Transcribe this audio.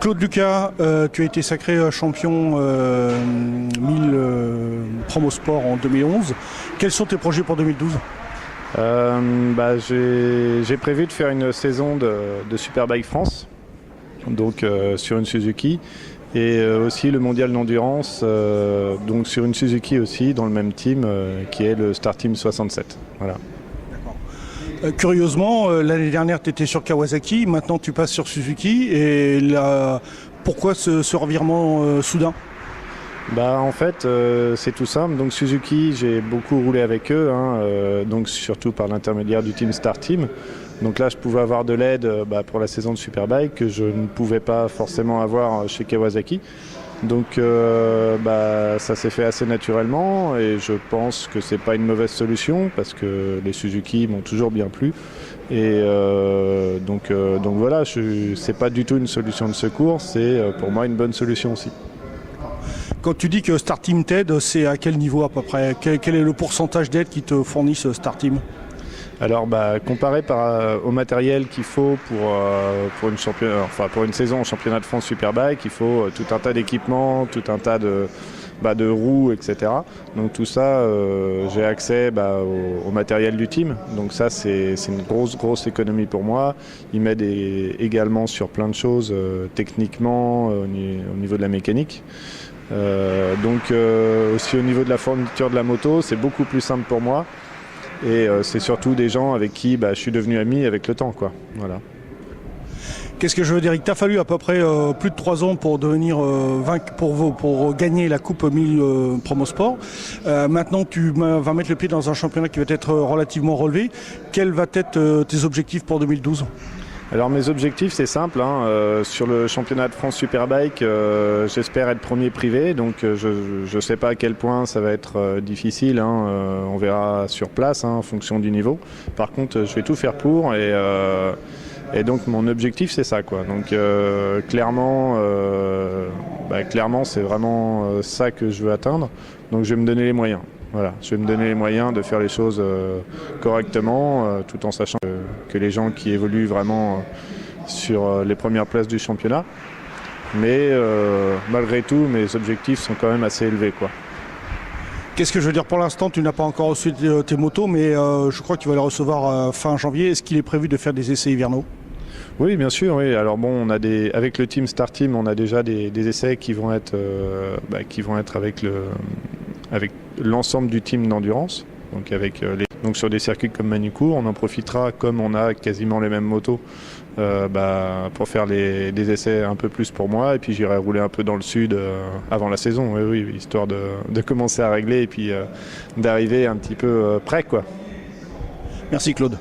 Claude Lucas, tu as été sacré champion 1000 Promosport en 2011. Quels sont tes projets pour 2012? J'ai prévu de faire une saison de Superbike France, donc sur une Suzuki, et aussi le mondial d'endurance, donc sur une Suzuki aussi, dans le même team, qui est le Star Team 67. Voilà. Curieusement, l'année dernière tu étais sur Kawasaki, maintenant tu passes sur Suzuki, et là, pourquoi ce revirement soudain? En fait, c'est tout simple. Donc Suzuki, j'ai beaucoup roulé avec eux, donc surtout par l'intermédiaire du team Star Team. Donc là, je pouvais avoir de l'aide pour la saison de Superbike que je ne pouvais pas forcément avoir chez Kawasaki. Donc ça s'est fait assez naturellement et je pense que c'est pas une mauvaise solution parce que les Suzuki m'ont toujours bien plu. Et donc voilà, c'est pas du tout une solution de secours, c'est pour moi une bonne solution aussi. Quand tu dis que Star Team t'aide, c'est à quel niveau à peu près? Quel est le pourcentage d'aide qui te fournissent Star Team? Alors comparé au matériel qu'il faut pour une saison en championnat de France Superbike, il faut tout un tas d'équipements, tout un tas de roues, etc. Donc tout ça, j'ai accès au matériel du team. Donc ça, c'est une grosse économie pour moi. Ils m'aident également sur plein de choses, techniquement, au niveau de la mécanique. Aussi au niveau de la fourniture de la moto, c'est beaucoup plus simple pour moi. Et c'est surtout des gens avec qui je suis devenu ami avec le temps, quoi. Voilà. Qu'est-ce que je veux dire? Il t'a fallu à peu près plus de 3 ans pour devenir pour gagner la Coupe 1000 Promosport. Maintenant, tu vas mettre le pied dans un championnat qui va être relativement relevé. Quels vont être tes objectifs pour 2012? Alors mes objectifs, c'est simple. Sur le championnat de France Superbike, j'espère être premier privé. Donc je ne sais pas à quel point ça va être difficile. On verra sur place en fonction du niveau. Par contre, je vais tout faire pour. Et donc mon objectif, c'est ça, quoi. Donc clairement, c'est vraiment ça que je veux atteindre. Donc je vais me donner les moyens. Voilà, je vais me donner les moyens de faire les choses correctement, tout en sachant que les gens qui évoluent vraiment sur les premières places du championnat. Mais malgré tout, mes objectifs sont quand même assez élevés, quoi. Qu'est-ce que je veux dire? Pour l'instant, tu n'as pas encore reçu tes motos, mais je crois que tu vas les recevoir fin janvier. Est-ce qu'il est prévu de faire des essais hivernaux? Oui, bien sûr. Oui. Alors bon, avec le team Star Team, on a déjà des essais qui vont être avec l'ensemble du team d'endurance. Donc sur des circuits comme Manicourt, on en profitera comme on a quasiment les mêmes motos pour faire des essais un peu plus pour moi. Et puis j'irai rouler un peu dans le sud avant la saison, oui, histoire de commencer à régler et puis d'arriver un petit peu prêt, quoi. Merci Claude.